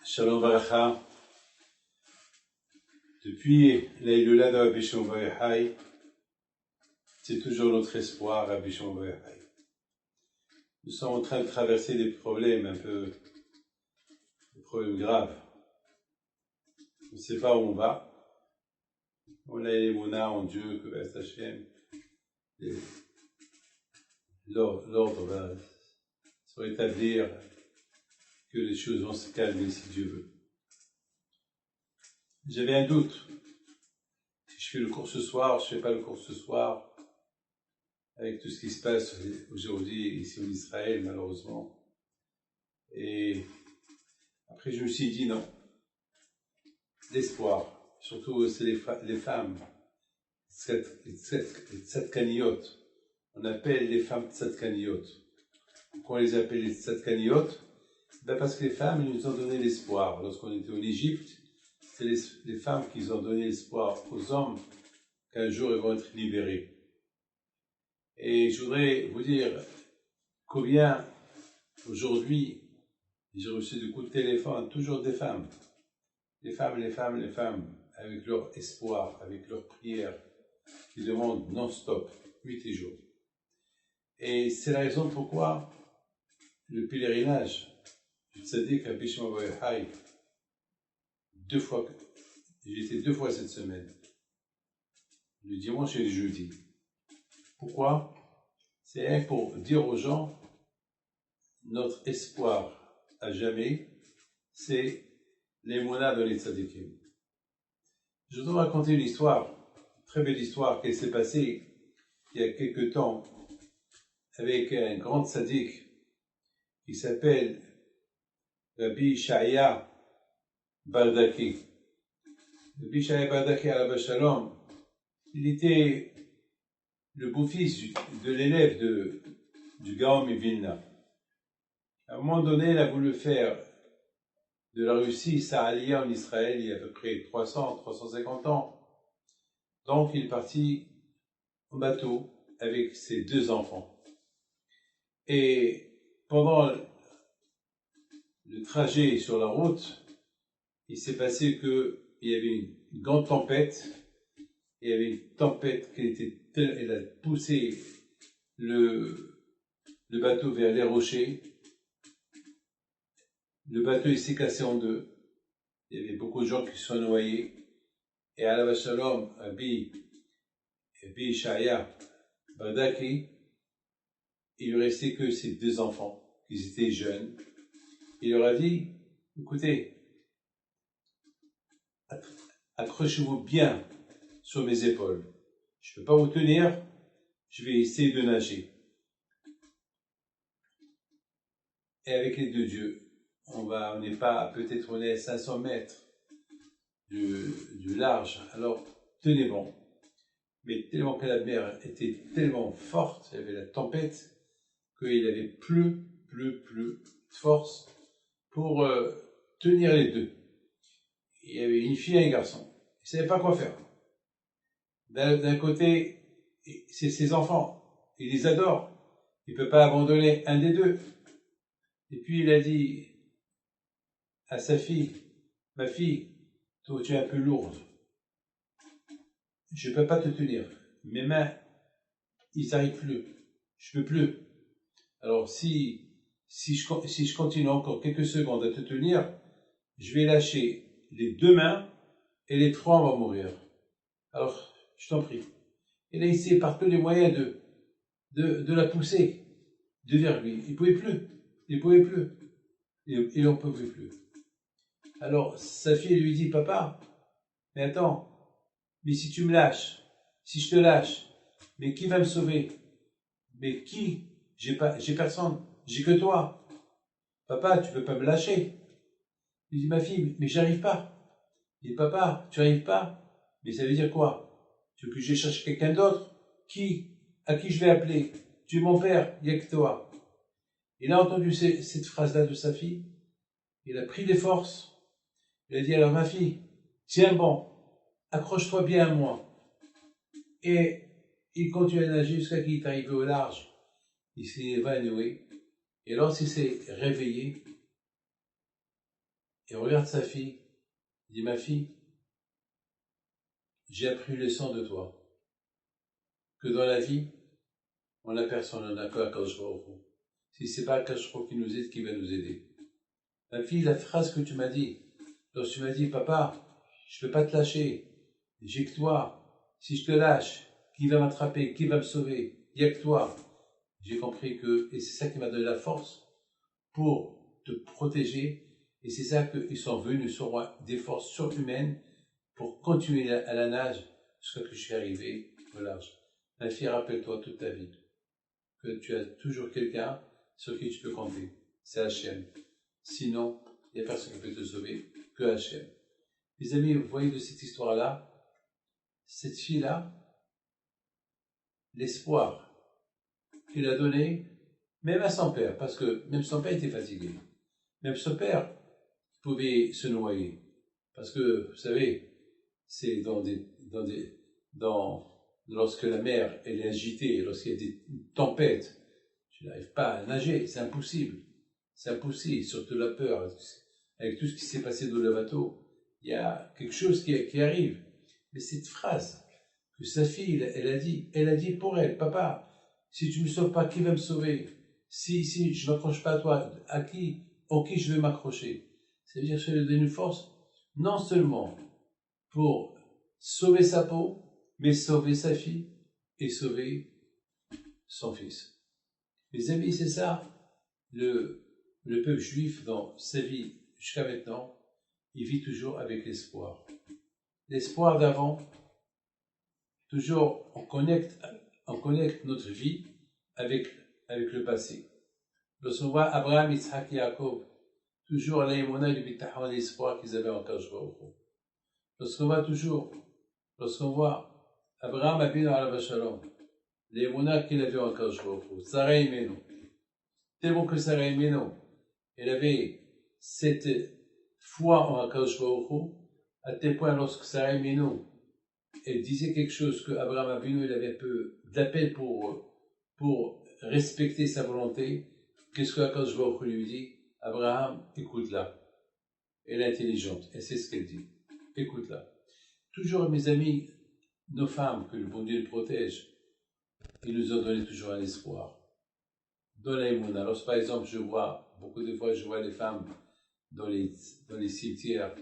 Shalom Baracha. Depuis la Hilula de Rabbi Shimon bar Yochai, c'est toujours notre espoir, Rabbi Shimon bar Yochai. Nous sommes en train de traverser des problèmes des problèmes graves. On ne sait pas où on va. On a les monas en Dieu, que B'ez Hashem, l'ordre va se rétablir, que les choses vont se calmer si Dieu veut. J'avais un doute. Si je fais le cours ce soir, je ne fais pas le cours ce soir, avec tout ce qui se passe aujourd'hui ici en Israël, malheureusement. Et après, je me suis dit non. L'espoir, surtout c'est les femmes, les tzadkaniyot. On appelle les femmes tzadkaniyot. Pourquoi on les appelle les tzadkaniyot? Parce que les femmes, elles nous ont donné l'espoir. Lorsqu'on était en Égypte, c'est les femmes qui ont donné l'espoir aux hommes qu'un jour ils vont être libérés. Et je voudrais vous dire combien aujourd'hui j'ai reçu des coups de téléphone, toujours des femmes. Les femmes, avec leur espoir, avec leur prière, qui demandent non-stop, nuit et jour. Et c'est la raison pourquoi le pèlerinage du tzaddik Rabbi Shimon bar Yochai, j'y étais 2 fois cette semaine, le dimanche et le jeudi. Pourquoi? C'est pour dire aux gens, notre espoir à jamais, c'est l'émouna de les tzaddikim. Je voudrais raconter une histoire, une très belle histoire qui s'est passée il y a quelque temps avec un grand tzaddik qui s'appelle Rabbi Shaya Bardaki. Rabbi Shaya Bardaki Alav Shalom, il était le beau-fils de l'élève du Gaon Vilna. À un moment donné, il a voulu faire de la Russie sa aliyah en Israël il y a à peu près 350 ans. Donc il est parti en bateau avec ses 2 enfants. Et pendant le trajet sur la route, il s'est passé qu'il y avait une grande tempête. Il y avait une tempête elle a poussé le bateau vers les rochers. Le bateau il s'est cassé en 2. Il y avait beaucoup de gens qui se sont noyés. Et Alav Shalom, Rabbi Shaya Bardaki, il ne restait que ses 2 enfants, ils étaient jeunes. Il leur a dit, écoutez, accrochez-vous bien sur mes épaules. Je ne peux pas vous tenir, je vais essayer de nager. Et avec l'aide de Dieu, on n'est pas, peut-être on est à 500 mètres du large, alors tenez bon. Mais tellement que la mer était tellement forte, il y avait la tempête, qu'il avait plus de force pour tenir les 2. Il y avait une fille et un garçon. Il ne savait pas quoi faire. D'un côté, c'est ses enfants. Il les adore. Il ne peut pas abandonner un des 2. Et puis il a dit à sa fille, ma fille, toi tu es un peu lourde. Je ne peux pas te tenir. Mes mains, ils n'arrivent plus. Je ne peux plus. Alors si je continue encore quelques secondes à te tenir, je vais lâcher les 2 mains et les 3 vont mourir. Alors, je t'en prie. Il a essayé par tous les moyens de la pousser, de vers lui. Il ne pouvait plus. Il n'en pouvait plus. Alors, sa fille lui dit, papa, mais attends, mais si tu me lâches, si je te lâche, mais qui va me sauver? Mais qui? J'ai personne, j'ai que toi. Papa, tu peux pas me lâcher. Il dit, ma fille, mais j'arrive pas. Il dit, papa, tu n'arrives pas? Mais ça veut dire quoi? Tu veux que je cherche quelqu'un d'autre? À qui je vais appeler? Tu es mon père, il n'y a que toi. Il a entendu cette phrase-là de sa fille. Il a pris des forces. Il a dit, alors ma fille, tiens bon, accroche-toi bien à moi. Et il continue à nager jusqu'à qu'il est arrivé au large. Il s'est évanoui. Et lorsqu'il s'est réveillé, il regarde sa fille, il dit, ma fille, j'ai appris une leçon de toi, que dans la vie, on n'a personne, on n'a que Akadosh Baruch Hu. Si c'est pas Akadosh Baruch Hu qui nous aide, qui va nous aider? Ma fille, la phrase que tu m'as dit, lorsque tu m'as dit, papa, je ne vais pas te lâcher, j'ai que toi. Si je te lâche, qui va m'attraper, qui va me sauver? Il n'y a que toi. J'ai compris que, et c'est ça qui m'a donné la force pour te protéger, et c'est ça qu'ils sont venus sur des forces surhumaines pour continuer à la nage jusqu'à ce que je suis arrivé au large. Ma fille, rappelle-toi toute ta vie que tu as toujours quelqu'un sur qui tu peux compter. C'est Hachem. Sinon, il n'y a personne qui peut te sauver que Hachem. Mes amis, vous voyez de cette histoire-là, cette fille-là, l'espoir qu'il a donné, même à son père, parce que même son père était fatigué. Même son père pouvait se noyer. Parce que, vous savez, c'est lorsque la mer elle est agitée, lorsqu'il y a des tempêtes, tu n'arrives pas à nager, c'est impossible. C'est impossible, surtout la peur. Avec tout ce qui s'est passé dans le bateau, il y a quelque chose qui arrive. Mais cette phrase que sa fille, elle a dit pour elle, papa, si tu ne me sauves pas, qui va me sauver? Si je ne m'accroche pas à toi, en qui je vais m'accrocher? C'est-à-dire que je lui donne une force, non seulement pour sauver sa peau, mais sauver sa fille et sauver son fils. Mes amis, c'est ça, le peuple juif dans sa vie jusqu'à maintenant, il vit toujours avec l'espoir. L'espoir d'avant, toujours on connecte notre vie avec le passé. Lorsqu'on voit Abraham, Yitzhak et Yaakov, toujours l'aïmona et le bitachon et l'espoir qu'ils avaient en Kadosh Baruch Hu. Lorsqu'on voit Abraham Abinu alav shalom, l'aïmona qu'il avait en Kadosh Baruch Hu, Sarah Imenu, tellement que Sarah Imenu, elle avait cette foi en Kadosh Baruch Hu, à tel point lorsque Sarah Imenu, elle disait quelque chose que Abraham Avinu, il avait un peu d'appel pour respecter sa volonté. Qu'est-ce que Akadosh Baruch Hu lui dit? Abraham, écoute-la. Elle est intelligente, elle sait ce qu'elle dit. Écoute-la. Toujours, mes amis, nos femmes, que le bon Dieu les protège, ils nous ont donné toujours un espoir. Dans l'aïmouna. Alors, par exemple, beaucoup de fois, je vois les femmes dans les cimetières,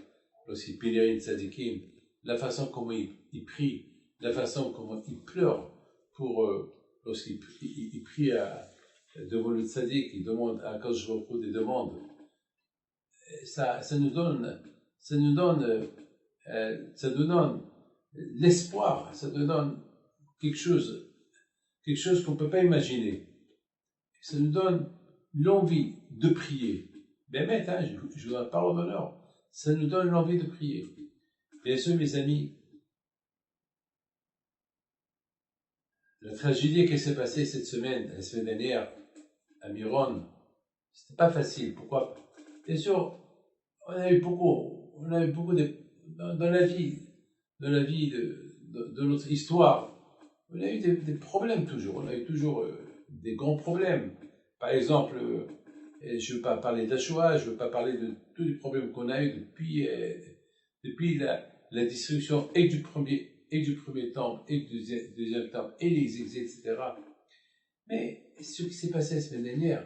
lorsqu'ils pèlerinent tzadikim, la façon comment ils prient, la façon comment ils pleurent lorsqu'ils prient devant le tzaddik, ils demandent à Akadosh Baruch Hu des demandes. Ça nous donne l'espoir, ça nous donne quelque chose qu'on ne peut pas imaginer. Ça nous donne l'envie de prier. Bien bête, hein, je vous donne parole d'honneur. Ça nous donne l'envie de prier. Bien sûr, mes amis, la tragédie qui s'est passée la semaine dernière, à Miron, c'était pas facile. Pourquoi? Bien sûr, on a eu beaucoup dans la vie de notre histoire, on a eu des problèmes toujours. On a eu toujours des grands problèmes. Par exemple, je ne veux pas parler de la Shoah, je ne veux pas parler de tous les problèmes qu'on a eu depuis la destruction et du premier temple et du deuxième temple et les exils, etc. Mais ce qui s'est passé la semaine dernière,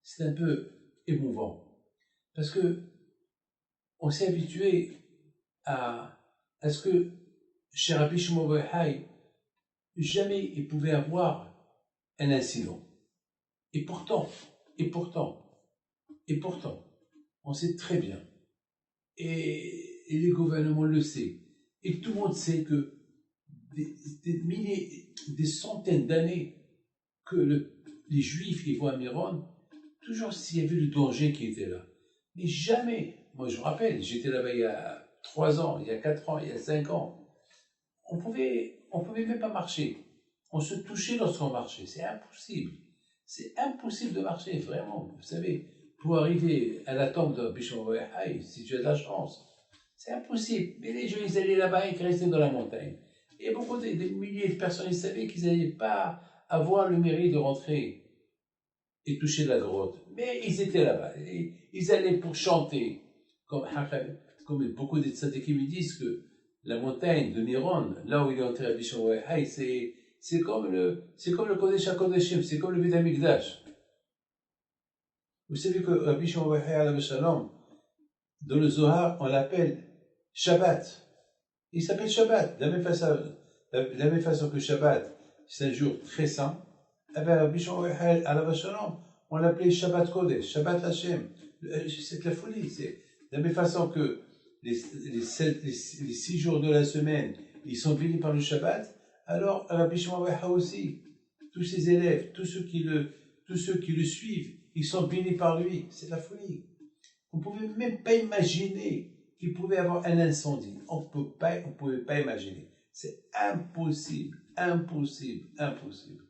c'est un peu émouvant. Parce que on s'est habitué à ce que chez Rabbi Shimon bar Yochai, jamais il pouvait avoir un incident. Et pourtant, on sait très bien, et les gouvernements le savent, et tout le monde sait que des milliers, des centaines d'années que les Juifs ils voient à Miron, toujours s'il y avait le danger qui était là. Mais jamais, moi je me rappelle, j'étais là-bas il y a 3 ans, il y a 4 ans, il y a 5 ans, on pouvait même pas marcher. On se touchait lorsqu'on marchait, c'est impossible. C'est impossible de marcher, vraiment. Vous savez, pour arriver à la tombe de Rabbi Shimon bar Yochai, si tu as de la chance, c'est impossible. Mais les gens, ils allaient là-bas et ils restaient dans la montagne. Et beaucoup des milliers de personnes, ils savaient qu'ils n'allaient pas avoir le mérite de rentrer et toucher la grotte. Mais ils étaient là-bas. Ils allaient pour chanter. Comme beaucoup de tzadikim me disent que la montagne de Miron, là où il est entré à Bishon Wahai, c'est comme le Kodesh HaKodeshim, c'est comme le Beth Amikdash. Vous savez que Rabbi Shimon Bar Yochai alav shalom, dans le Zohar, on l'appelle Shabbat. Il s'appelle Shabbat. De la même façon que Shabbat, c'est un jour très saint. Eh bien, Rabbi Shimon Bar Yochai alav shalom, on l'appelait Shabbat Kodesh, Shabbat Hashem. C'est de la folie. C'est de la même façon que les 6 jours de la semaine, ils sont bénis par le Shabbat. Alors, Rabbi Shimon Bar Yochai aussi, tous ses élèves, tous ceux qui le suivent, ils sont bénis par lui. C'est de la folie. Vous ne pouvez même pas imaginer qu'il pouvait avoir un incendie. On ne pouvait pas imaginer. C'est impossible, impossible, impossible.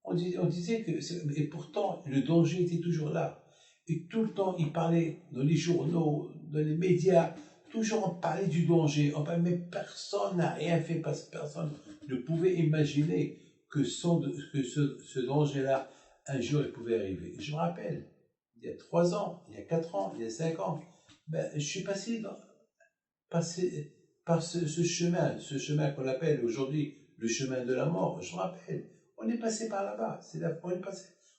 On disait que, et pourtant, le danger était toujours là. Et tout le temps, il parlait dans les journaux, dans les médias, toujours on parlait du danger. Mais personne n'a rien fait parce que personne ne pouvait imaginer que ce danger-là, un jour, il pouvait arriver. Je me rappelle, il y a 3 ans, il y a 4 ans, il y a 5 ans, je suis passé par ce chemin qu'on appelle aujourd'hui le chemin de la mort. Je me rappelle, on est passé par là-bas.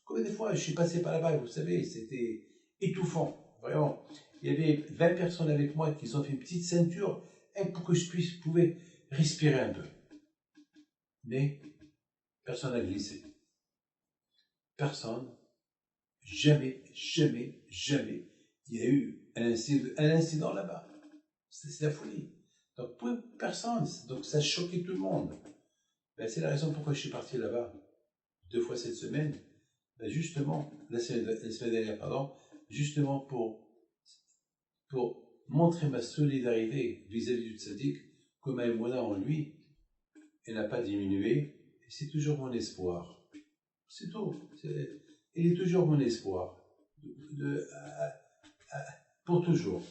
Combien de fois je suis passé par là-bas, vous savez, c'était étouffant, vraiment. Il y avait 20 personnes avec moi qui ont fait une petite ceinture pour que je pouvais respirer un peu. Mais personne n'a glissé. Personne, jamais, jamais, jamais, il y a eu un incident là-bas. C'est la folie. Donc, personne, donc ça choquait tout le monde. C'est la raison pourquoi je suis parti là-bas 2 fois cette semaine. Justement, la semaine dernière, pardon, justement pour montrer ma solidarité vis-à-vis du tzaddik, que ma émouna en lui, elle n'a pas diminué, et c'est toujours mon espoir. C'est tout. Il est toujours mon espoir. Pour toujours.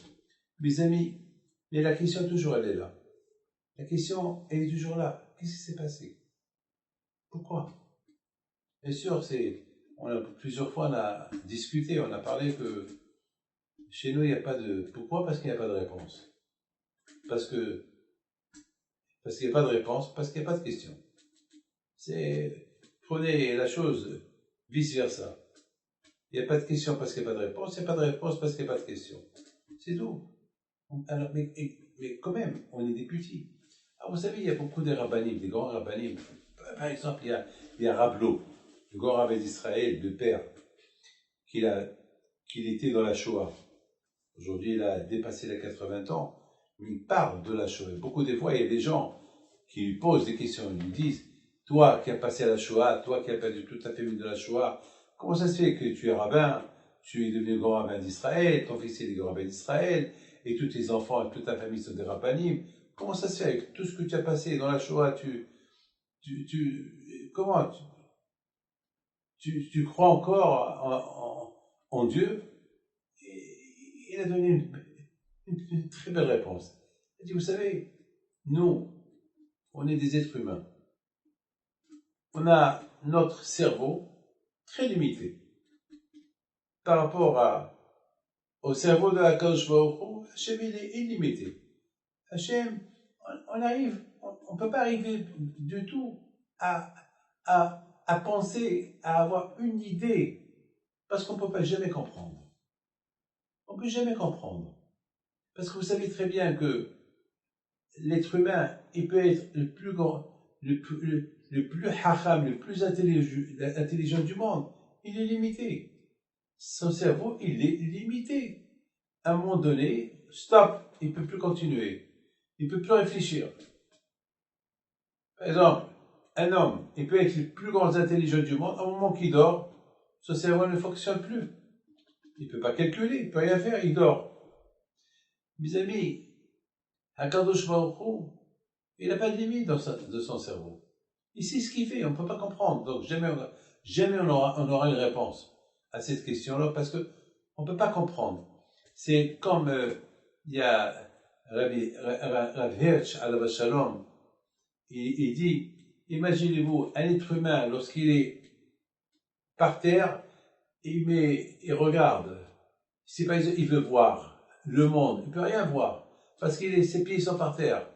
Mes amis, mais la question toujours elle est là. La question elle est toujours là. Qu'est-ce qui s'est passé? Pourquoi? Bien sûr, plusieurs fois on a discuté, on a parlé que chez nous il n'y a pas de... Pourquoi? Parce qu'il n'y a pas de réponse. Parce qu'il n'y a pas de réponse, parce qu'il n'y a pas de question. Prenez la chose vice-versa. Il n'y a pas de question parce qu'il n'y a pas de réponse, il n'y a pas de réponse parce qu'il n'y a pas de question. C'est tout. Alors, mais quand même, on est des petits. Alors, vous savez, il y a beaucoup de rabbinim, des grands rabbinim. Par exemple, il y a Rablo, le grand rabbin d'Israël, le père, qu'il était dans la Shoah. Aujourd'hui, il a dépassé les 80 ans, mais il parle de la Shoah. Beaucoup de fois, il y a des gens qui lui posent des questions, ils lui disent: toi qui as passé à la Shoah, toi qui as perdu toute ta famille de la Shoah, comment ça se fait que tu es rabbin, tu es devenu grand rabbin d'Israël, ton fils est le grand rabbin d'Israël, et tous tes enfants et toute ta famille sont des rabbinim? Comment ça se fait avec tout ce que tu as passé dans la Shoah, comment tu crois encore en Dieu? Et il a donné une très belle réponse. Il a dit: vous savez, nous, on est des êtres humains. On a notre cerveau très limité par rapport au cerveau de Akadosh Baruch Hu. Hachem, il est illimité. Hachem, on ne peut pas arriver du tout à penser, à avoir une idée, parce qu'on ne peut pas jamais comprendre. On ne peut jamais comprendre. Parce que vous savez très bien que l'être humain, il peut être le plus grand, le plus hacham, le plus intelligent du monde, il est limité. Son cerveau, il est limité. À un moment donné, stop, il ne peut plus continuer. Il ne peut plus réfléchir. Par exemple, un homme, il peut être le plus grand intelligent du monde, à un moment qu'il dort, son cerveau ne fonctionne plus. Il ne peut pas calculer, il ne peut rien faire, il dort. Mes amis, Akadosh Baruch Hu, il n'a pas de limite de son cerveau. Il sait ce qu'il fait, on ne peut pas comprendre. Donc jamais on aura une réponse à cette question-là, parce qu'on ne peut pas comprendre. C'est comme il y a Rav Hirsch alav shalom, il dit: imaginez-vous un être humain lorsqu'il est par terre, il regarde. Si par exemple, il veut voir le monde, il peut rien voir, parce que ses pieds sont par terre.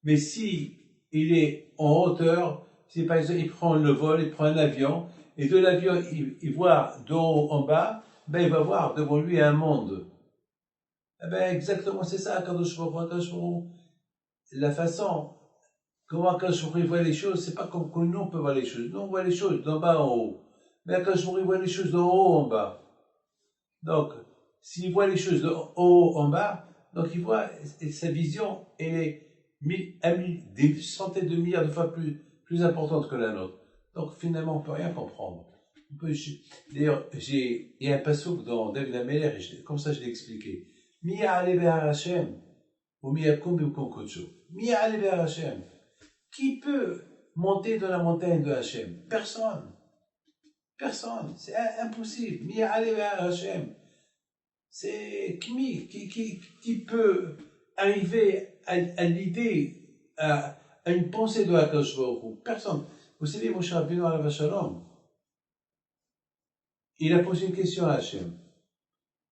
Mais si il est en hauteur, si par exemple, il prend le vol, il prend un avion, et de l'avion, il voit d'en haut en bas, ben, il va voir devant lui un monde. Eh ben, exactement, c'est ça, Kadosh Baruch Hu. La façon, comment Kadosh Baruch Hu voit les choses, c'est pas comme nous on peut voir les choses. Nous, on voit les choses d'en bas en haut. Mais Kadosh Baruch Hu voit les choses d'en haut en bas. Donc, s'il voit les choses de haut en bas, donc il voit, et sa vision, elle est des centaines de milliards de fois plus importante que la nôtre. Donc, finalement, on peut rien comprendre. D'ailleurs, il y a un passouk dans David Ameller, comme ça je l'ai expliqué. Mi'a ale be'ar Hashem, ou mi'a kum b'mkom kodsho. Mi'a ale be'ar Hashem. Qui peut monter dans la montagne de Hashem? Personne. Personne. C'est impossible. Mi'a ale be'ar Hashem. C'est qui peut arriver à l'idée, à une pensée de Hakadosh Baruch Hu? Personne. Vous savez, Moshe Rabbeinu alav shalom, il a posé une question à Hachem.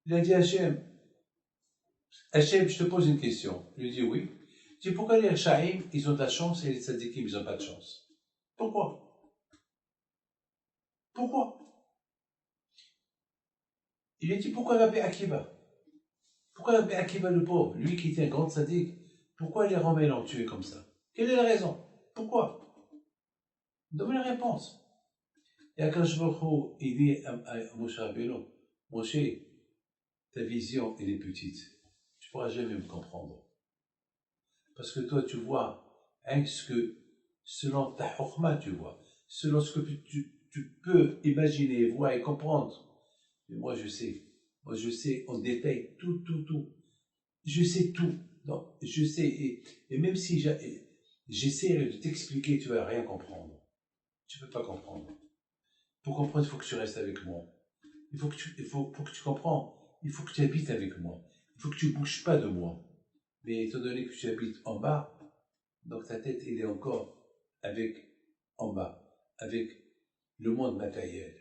Il a dit à Hachem, Hachem, je te pose une question. Il lui dit oui. Il dit pourquoi les Rechaim, ils ont de la chance et les Tzadikim, ils n'ont pas de chance? Pourquoi? Pourquoi? Il lui dit pourquoi Rabbi Akiva? Pourquoi Rabbi Akiva le pauvre, lui qui était un grand Tzadik, pourquoi les Romains l'ont tué comme ça? Quelle est la raison? Pourquoi? Donne la réponse. Et Akadosh Baruch Hu, il dit à Moshe Rabbeinu, Moshe, ta vision, elle est petite. Tu ne pourras jamais me comprendre. Parce que toi, tu vois, hein, selon ta chokma, tu vois, selon ce que tu peux imaginer, voir et comprendre. Mais moi, je sais en détail tout. Je sais tout. Donc, je sais, et même si j'essaie de t'expliquer, tu ne vas rien comprendre. Tu ne peux pas comprendre. Pour comprendre, il faut que tu restes avec moi. Pour que tu comprends, il faut que tu habites avec moi. Il faut que tu ne bouges pas de moi. Mais étant donné que tu habites en bas, donc ta tête, elle est encore en bas, avec le monde matériel.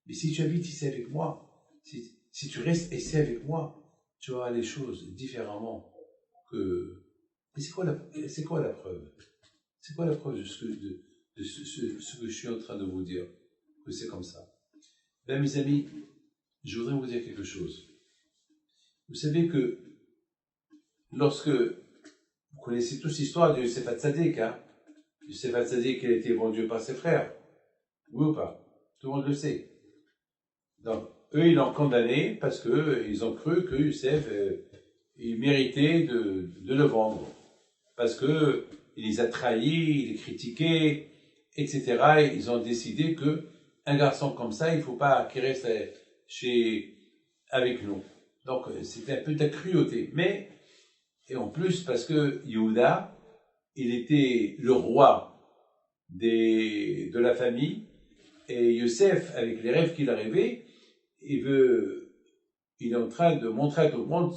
Mais si tu habites ici avec moi, si tu restes ici avec moi, tu auras les choses différemment que... Mais c'est quoi la preuve? C'est quoi la preuve de ce que je suis en train de vous dire? Que c'est comme ça. Ben, mes amis, je voudrais vous dire quelque chose. Vous savez que lorsque vous connaissez tous l'histoire de Yosef Hatzadik, hein? Yosef Hatzadik, il a été vendu par ses frères. Oui ou pas? Tout le monde le sait. Donc, eux, ils l'ont condamné parce qu'ils ont cru que Yosef, il méritait de le vendre. Parce qu'il les a trahis, il les critiquait, etc. Et ils ont décidé que un garçon comme ça, il ne faut pas qu'il reste avec nous. Donc, c'était un peu de la cruauté. Et en plus, parce que Yehuda, il était le roi de la famille, et Yosef, avec les rêves qu'il a rêvés, il est en train de montrer à tout le monde,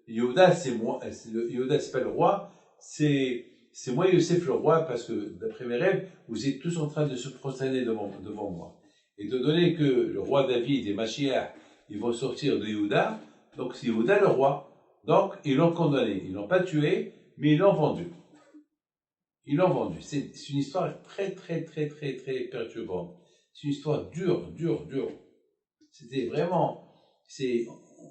Yehuda, c'est moi, Yehuda, c'est pas le roi, c'est moi Yosef le roi, parce que d'après mes rêves, vous êtes tous en train de se prosterner devant moi. Étant donné que le roi David et Mashiach, ils vont sortir de Yehuda, donc c'est Yehuda le roi. Donc, ils l'ont condamné. Ils l'ont pas tué, mais ils l'ont vendu. Ils l'ont vendu. C'est une histoire très perturbante. C'est une histoire dure. C'était vraiment,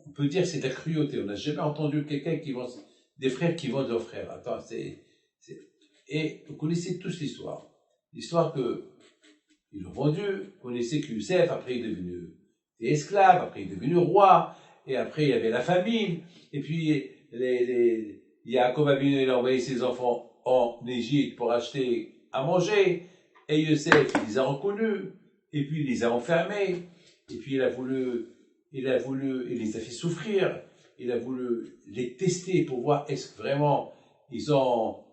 on peut dire que c'est de la cruauté. On n'a jamais entendu des frères qui vendent leurs frères. Attends, et vous connaissez tous l'histoire. L'histoire que ils l'ont vendu. Vous connaissez que Youssef, après, il est devenu esclave, après, il est devenu roi, et après, il y avait la famine, et puis, Yaakov Avinu, il a envoyé ses enfants en Égypte pour acheter à manger, et Youssef, il les a reconnus, et puis il les a enfermés, et puis il les a fait souffrir, il a voulu les tester pour voir est-ce que vraiment ils ont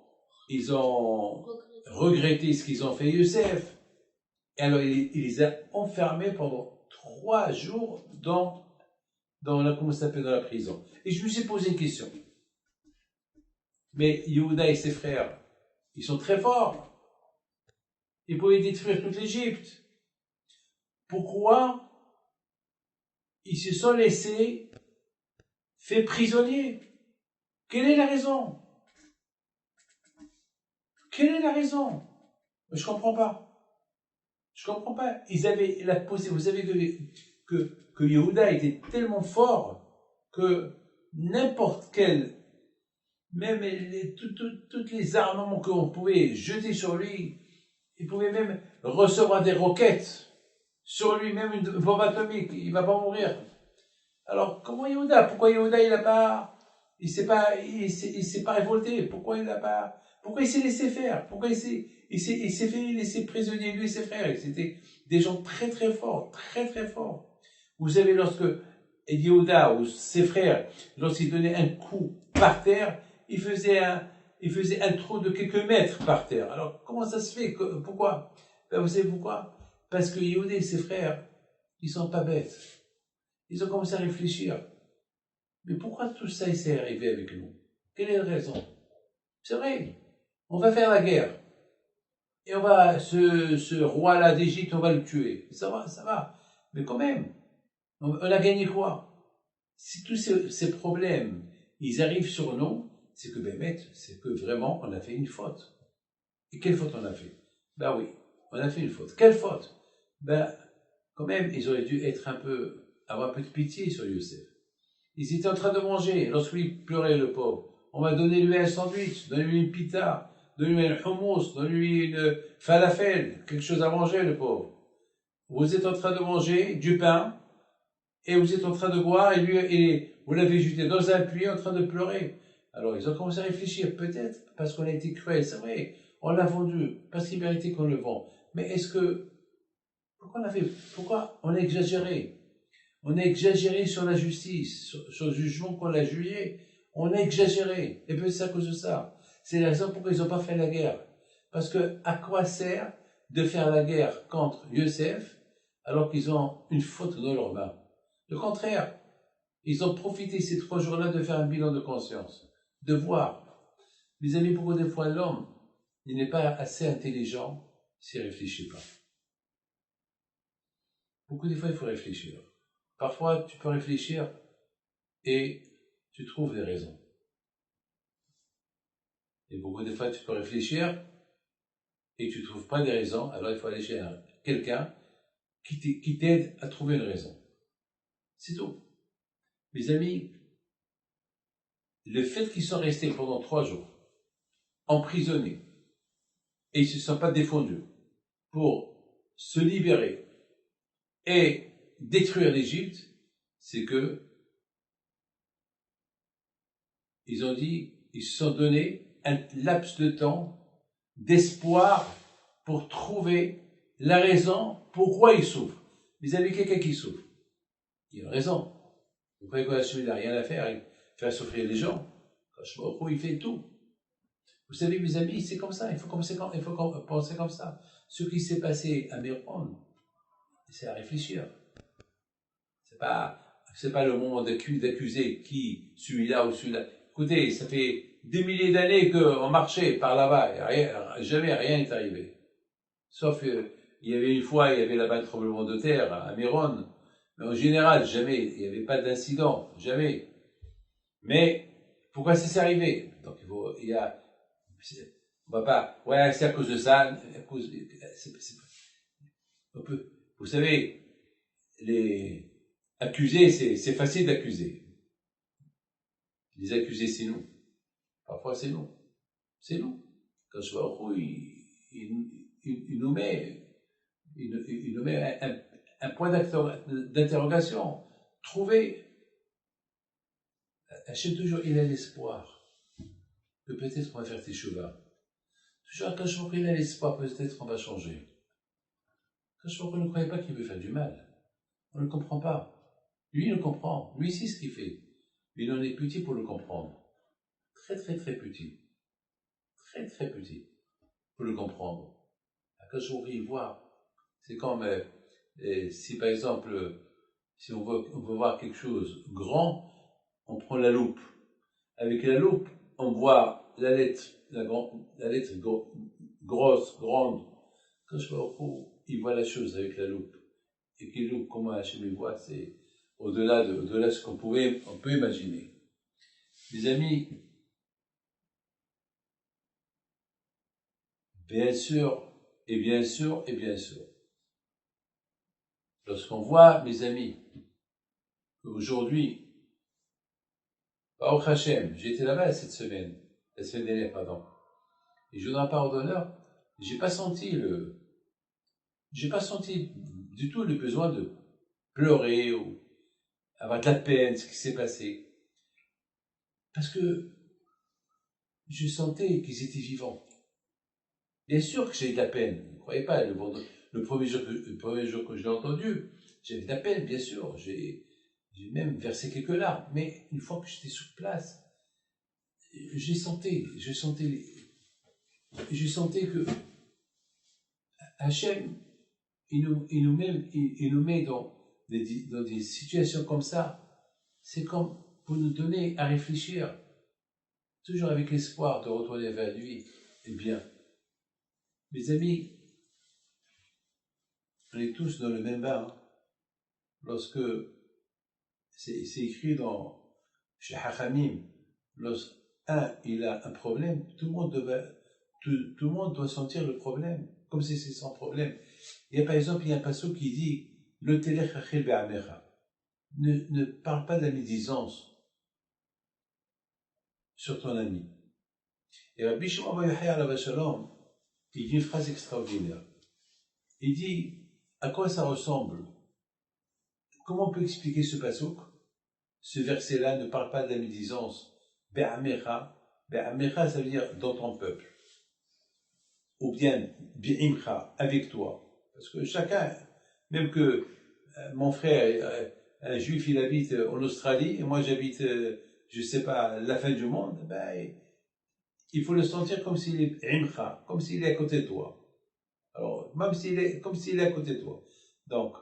regretté ce qu'ils ont fait Youssef. Et alors, il les a enfermés pendant 3 jours dans la prison. Et je me suis posé une question. Mais Yehuda et ses frères, ils sont très forts. Ils pouvaient détruire toute l'Égypte. Pourquoi ils se sont laissés faire prisonniers. Quelle est la raison? Quelle est la raison? Je comprends pas. Je comprends pas. Ils avaient la possibilité. Vous savez que Yehuda était tellement fort que n'importe quel, même toutes les armements qu'on pouvait jeter sur lui, il pouvait même recevoir des roquettes sur lui, même une bombe atomique, il va pas mourir. Alors, comment Yehuda? Pourquoi Yehuda, il s'est pas révolté? Pourquoi il s'est laissé faire? Pourquoi il s'est fait laisser prisonnier, lui et ses frères? C'était des gens très très forts, très très forts. Vous savez, lorsque Yehuda ou ses frères, lorsqu'ils donnaient un coup par terre, il faisait un trou de quelques mètres par terre. Alors, comment ça se fait? Pourquoi? Ben, vous savez pourquoi? Parce que Yehuda et ses frères, ils sont pas bêtes. Ils ont commencé à réfléchir. Mais pourquoi tout ça s'est arrivé avec nous? Quelle est la raison? C'est vrai, on va faire la guerre. Et on va, ce roi-là d'Égypte, on va le tuer. Ça va. Mais quand même, on a gagné quoi? Si tous ces problèmes, ils arrivent sur nous, c'est que vraiment, on a fait une faute. Et quelle faute on a fait? Ben oui, on a fait une faute. Quelle faute? Ben, quand même, ils auraient dû avoir un peu de pitié sur Youssef. Ils étaient en train de manger, lorsqu'il pleurait, le pauvre. On m'a donné lui un sandwich, donné lui une pita, donné lui un hummus, donné lui une falafel, quelque chose à manger, le pauvre. Vous êtes en train de manger du pain, et vous êtes en train de boire, et vous l'avez jeté dans un puits en train de pleurer. Alors, ils ont commencé à réfléchir, peut-être parce qu'on a été cruel, c'est vrai, on l'a vendu, parce qu'il méritait qu'on le vende. Mais pourquoi on a exagéré? On a exagéré sur la justice, sur le jugement qu'on a jugé. On a exagéré. Et peut-être c'est à cause de ça. C'est la raison pourquoi ils n'ont pas fait la guerre. Parce que, à quoi sert de faire la guerre contre Yosef alors qu'ils ont une faute dans leurs mains? Le contraire. Ils ont profité ces 3 jours-là de faire un bilan de conscience. De voir. Mes amis, beaucoup de fois, l'homme, il n'est pas assez intelligent s'il ne réfléchit pas. Beaucoup de fois, il faut réfléchir. Parfois, tu peux réfléchir et tu trouves des raisons. Et beaucoup de fois, tu peux réfléchir et tu ne trouves pas des raisons, alors il faut aller chez quelqu'un qui t'aide à trouver une raison. C'est tout. Mes amis, le fait qu'ils sont restés pendant 3 jours, emprisonnés, et ils ne se sont pas défendus pour se libérer et détruire l'Égypte, c'est que ils se sont donné un laps de temps d'espoir pour trouver la raison pourquoi ils souffrent. Vous avez quelqu'un qui souffre. Il y a une raison. Vous croyez qu'Hachem n'a rien à faire souffrir les gens? Il fait tout. Vous savez, mes amis, c'est comme ça. Il faut penser comme ça. Ce qui s'est passé à Méron, c'est à réfléchir. C'est pas le moment d'accuser qui, celui-là ou celui-là. Écoutez, ça fait des milliers d'années qu'on marchait par là-bas, jamais rien n'est arrivé. Sauf il y avait une fois, il y avait là-bas un tremblement de terre à Méron, mais en général, jamais, il n'y avait pas d'incident, jamais. Mais pourquoi ça s'est arrivé? Donc on va pas, ouais, c'est à cause de ça, vous savez, accuser, c'est facile d'accuser. Les accusés, c'est nous. Parfois, c'est nous. C'est nous. Quand je vois il nous met un point d'interrogation. Trouver, Hachem toujours, il a l'espoir que peut-être on va faire teshuva. Toujours, quand je vois qu'il a l'espoir, peut-être on va changer. Quand je vois qu'on ne croyait pas qu'il veut faire du mal, on ne comprend pas. Lui, il le comprend. Lui, c'est ce qu'il fait. Mais il en est petit pour le comprendre. Très, très, très petit. Très, très petit pour le comprendre. Quand je vois, il voit. C'est comme si, par exemple, si on veut voir quelque chose grand, on prend la loupe. Avec la loupe, on voit la lettre grosse, grande. Quand je vois il voit la chose avec la loupe. Et quelle loupe, comment Hachem voit, c'est au-delà de ce on peut imaginer. Mes amis, bien sûr, et bien sûr, et bien sûr, lorsqu'on voit, mes amis, qu'aujourd'hui, Baruch Hashem, j'étais là-bas la semaine dernière, pardon, et je donne la parole d'honneur, j'ai pas senti du tout le besoin de pleurer ou avoir de la peine, ce qui s'est passé. Parce que je sentais qu'ils étaient vivants. Bien sûr que j'ai eu de la peine, ne croyez pas, le premier jour que je l'ai entendu, j'avais de la peine, bien sûr, j'ai même versé quelques larmes, mais une fois que j'étais sur place, je sentais que Hachem, il nous met dans des situations comme ça, c'est comme pour nous donner à réfléchir, toujours avec l'espoir de retourner vers lui. Eh bien, mes amis, on est tous dans le même bain. Lorsque c'est écrit chez Hachamim, lorsqu'un il a un problème, tout le monde doit sentir le problème, comme si c'est son problème. Par exemple, il y a un passage qui dit le telech achil be'amecha. Ne parle pas de la médisance sur ton ami. Et Rabbi Shimon Bar Yochai alav shalom, il dit une phrase extraordinaire. Il dit à quoi ça ressemble? Comment on peut expliquer ce pasuk? Ce verset-là ne parle pas de la médisance. Be'amecha, be'amecha, ça veut dire dans ton peuple. Ou bien bi'imcha, avec toi. Parce que chacun, même que mon frère, un juif, il habite en Australie, et moi j'habite, je sais pas, la fin du monde, ben, il faut le sentir comme s'il est imcha, comme s'il est à côté de toi. Alors, comme s'il est à côté de toi. Donc,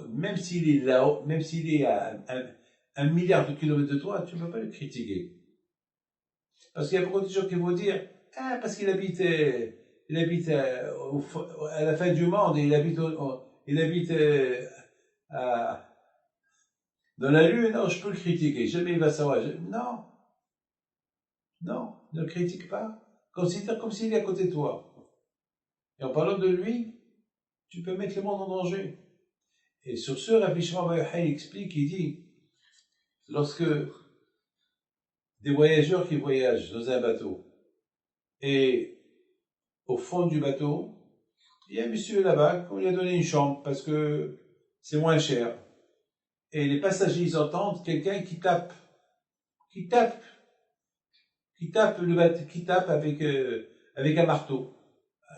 même s'il est là-haut, même s'il est à 1 milliard de kilomètres de toi, tu ne peux pas le critiquer. Parce qu'il y a beaucoup de gens qui vont dire, parce qu'il habite, à la fin du monde, il habite dans la lune, non, je peux le critiquer, jamais il va savoir. Non, ne le critique pas. Considère comme s'il est à côté de toi. Et en parlant de lui, tu peux mettre le monde en danger. Et sur ce, Rabbi Shimon Bar Yochai explique, il dit, lorsque des voyageurs qui voyagent dans un bateau, et au fond du bateau, il y a un monsieur là-bas qu'on lui a donné une chambre parce que c'est moins cher. Et les passagers, ils entendent quelqu'un qui tape avec un marteau.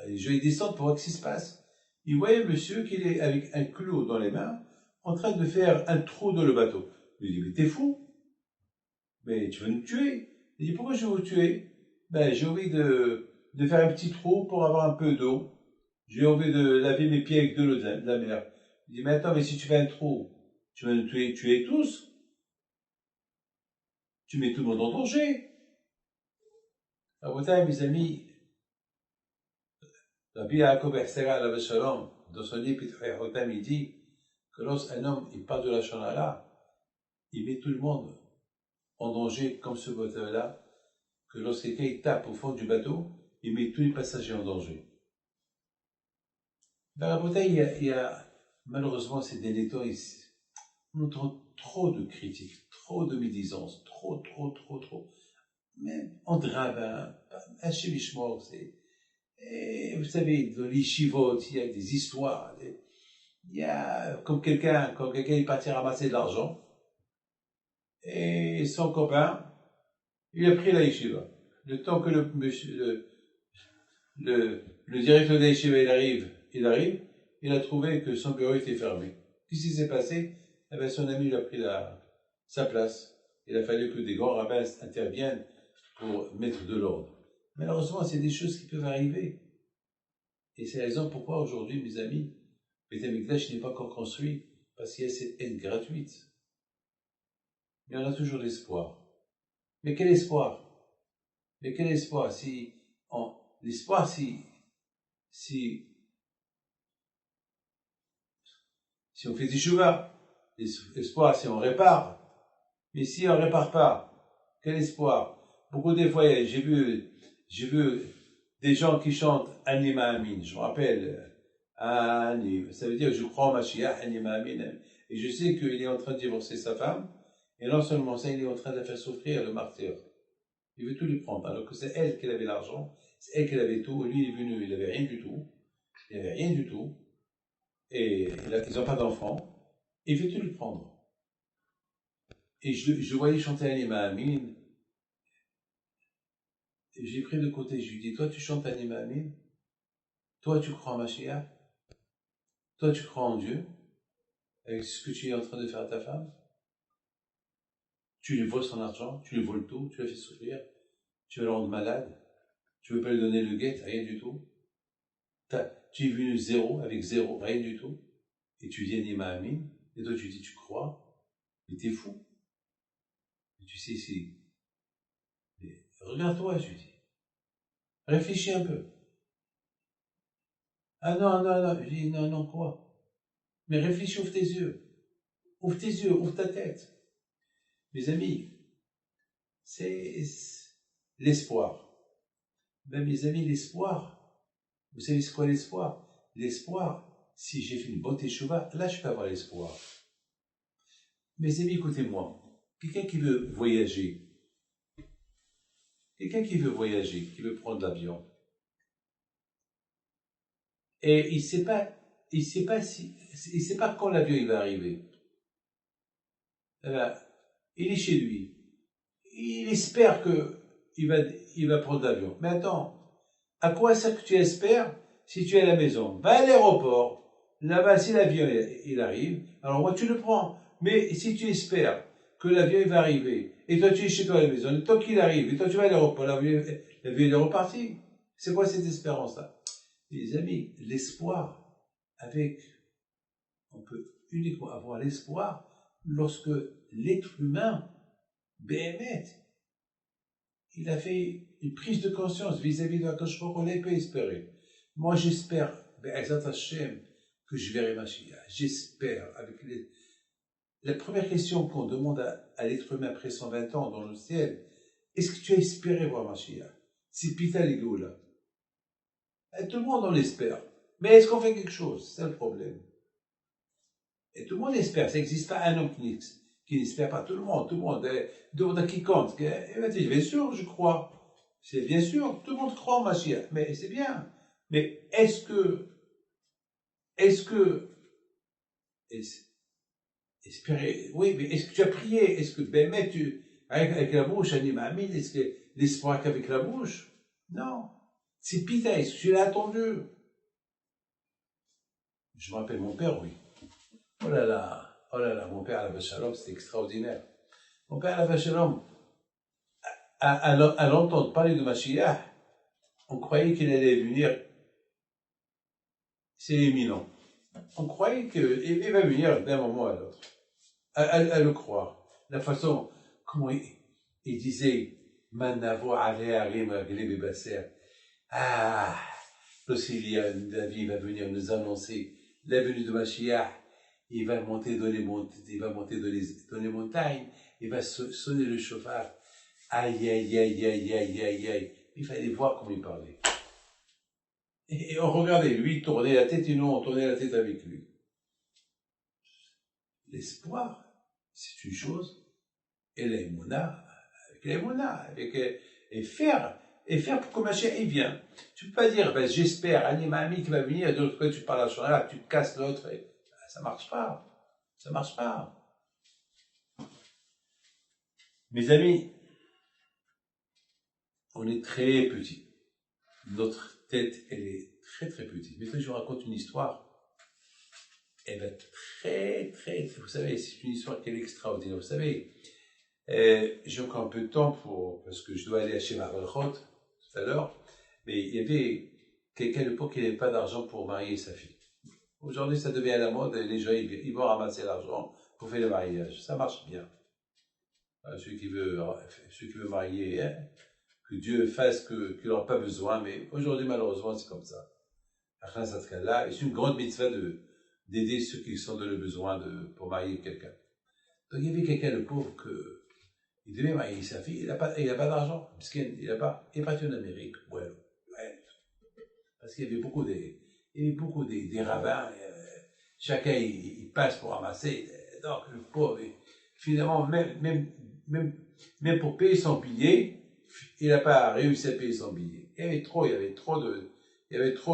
Je vais descendre pour voir ce qui se passe. Il voyait monsieur qui est avec un clou dans les mains, en train de faire un trou dans le bateau. Il dit, mais t'es fou? Mais tu vas nous tuer. Il dit, pourquoi je vais vous tuer? Ben, j'ai envie de faire un petit trou pour avoir un peu d'eau. J'ai envie de laver mes pieds avec de l'eau de la mer. Il dit, mais attends, mais si tu fais un trou, tu vas nous tuer tous. Tu mets tout le monde en danger. Alors, mes amis, Rabbi Yaakov Herzega alav shalom, dans son livre Pituchei Chotam, il dit que lorsqu'un homme il parle de la Shonara, il met tout le monde en danger comme ce bateau-là, que lorsque quelqu'un il tape au fond du bateau, il met tous les passagers en danger. Dans la bouteille, il y a malheureusement ces derniers temps, on entend trop de critiques, trop de médisance, trop. Même en drabin, un chimishmor, et vous savez, dans les chivot, il y a des histoires. Il y a, quand quelqu'un est parti ramasser de l'argent, et son copain, il a pris la yeshiva. Le temps que le directeur de la yeshiva, il arrive, il a trouvé que son bureau était fermé. Qu'est-ce qui s'est passé? Eh bien, son ami lui a pris sa place. Il a fallu que des grands rabbins interviennent pour mettre de l'ordre. Malheureusement, c'est des choses qui peuvent arriver. Et c'est la raison pourquoi aujourd'hui, mes amis, Beth Amikdash n'est pas encore construit, parce qu'il y a cette aide gratuite. Mais on a toujours l'espoir. Mais quel espoir? L'espoir, si on fait des chouva, L'espoir, si on répare. Mais si on répare pas, quel espoir? Beaucoup des fois, j'ai vu des gens qui chantent Anima Amin. Je me rappelle, Ani, ça veut dire je crois en Mashiach, Anima Amin. Et je sais qu'il est en train de divorcer sa femme, et non seulement ça, il est en train de la faire souffrir, le martyr. Il veut tout lui prendre, alors que c'est elle qui avait l'argent, c'est elle qui avait tout, et lui il est venu, il n'avait rien du tout, il n'avait rien du tout, et ils n'ont pas d'enfant, et il veut tout lui prendre. Et je le voyais chanter Anima Amin, et j'ai pris de côté, je lui dis, toi tu chantes Anima Amin, toi tu crois en Mashiach, toi tu crois en Dieu, avec ce que tu es en train de faire à ta femme, tu lui voles son argent, tu lui voles tout, tu la fais souffrir, tu vas le rendre malade, tu ne veux pas lui donner le guet, rien du tout. Tu es venu zéro, avec zéro, rien du tout, et tu dis Anima Amin, et toi tu dis tu crois, mais t'es fou. Et tu sais, regarde-toi, je lui dis, réfléchis un peu. Ah non, non, non, je dis non, non, quoi? Mais réfléchis, ouvre tes yeux, ouvre ta tête. Mes amis, c'est l'espoir. Ben, mes amis, l'espoir, vous savez c'est quoi l'espoir? L'espoir, si j'ai fait une bonne teshuva, là je peux avoir l'espoir. Mes amis, écoutez-moi, quelqu'un qui veut voyager, qui veut prendre l'avion, et il sait pas quand l'avion il va arriver. Eh ben, il est chez lui, il espère que il va prendre l'avion. Mais attends, à quoi ça que tu espères si tu es à la maison? Va à l'aéroport. Là-bas, si l'avion il arrive, alors moi tu le prends. Mais si tu espères que l'avion il va arriver, et toi tu es chez toi à la maison, et toi qu'il arrive, et toi tu vas à l'aéroport, l'avion il est reparti. C'est quoi cette espérance-là? Les amis, l'espoir, on peut uniquement avoir l'espoir lorsque l'être humain, Béhémet, il a fait une prise de conscience vis-à-vis de la Kadosh Baruch Hu, on peut espérer. Moi, j'espère, Be'ezat Hashem, que je verrai Mashiach. J'espère, la première question qu'on demande à l'être humain après 120 ans dans le ciel, est-ce que tu as espéré voir Mashiach? C'est Pita Legoula. Tout le monde en espère. Mais est-ce qu'on fait quelque chose? C'est le problème. Et tout le monde espère. Ça n'existe pas un homme qui n'espère pas. Tout le monde, demande à quiconque. Il va dire, bien sûr, je crois. C'est bien sûr, tout le monde croit en Mashiach. Mais c'est bien. Mais espérer, oui, mais est-ce que tu as prié? Est-ce que, ben, mais avec la bouche, Anima Amin, est-ce que l'espoir qu'avec la bouche? Non. C'est pita, est-ce que tu l'as attendu? Je me rappelle mon père, oui. Oh là là, mon père à la Shalom, c'était extraordinaire. Mon père à la Shalom, à l'entendre parler de Mashiach, on croyait qu'il allait venir, c'est éminent. On croyait qu'il va venir d'un moment à l'autre. À le croire. La façon, comment il disait, Manavo ale arim agleb basser. Ah, David va venir nous annoncer la venue de Mashiach. Il va monter dans les montagnes, il va sonner le chauffard. Aïe, aïe, aïe, aïe, aïe, aïe, aïe. Il fallait voir comment il parlait. Et on regardait, lui, il tournait la tête et nous, on tournait la tête avec lui. L'espoir, c'est une chose, et l'aïmouna, et faire pour que Mashiach il vient. Tu ne peux pas dire, ben, j'espère, Anima Ami qui va venir, et de l'autre côté, tu parles à son là, tu te casses l'autre, et ça marche pas. Ça marche pas. Mes amis, on est très petits. Notre tête, elle est très très petite. Maintenant, je vous raconte une histoire. Elle va être vous savez, c'est une histoire qui est extraordinaire. Vous savez, j'ai encore un peu de temps parce que je dois aller acheter ma Marachot tout à l'heure. Mais il y avait quelqu'un à l'époque qui n'avait pas d'argent pour marier sa fille. Aujourd'hui, ça devient à la mode, les gens, ils vont ramasser l'argent pour faire le mariage. Ça marche bien. Celui qui veut marier, hein, que Dieu fasse qu'il n'aura pas besoin, mais aujourd'hui, malheureusement, c'est comme ça. C'est une grande mitzvah d'aider ceux qui sont dans le besoin pour marier quelqu'un. Donc il y avait quelqu'un de pauvre il devait marier sa fille, il n'a pas d'argent, parce qu'il n'a pas, il est parti en Amérique, ouais, parce qu'il y avait beaucoup des rabbins, chacun il passe pour ramasser, donc le pauvre, finalement, même pour payer son billet, il n'a pas réussi à payer son billet. Il y avait trop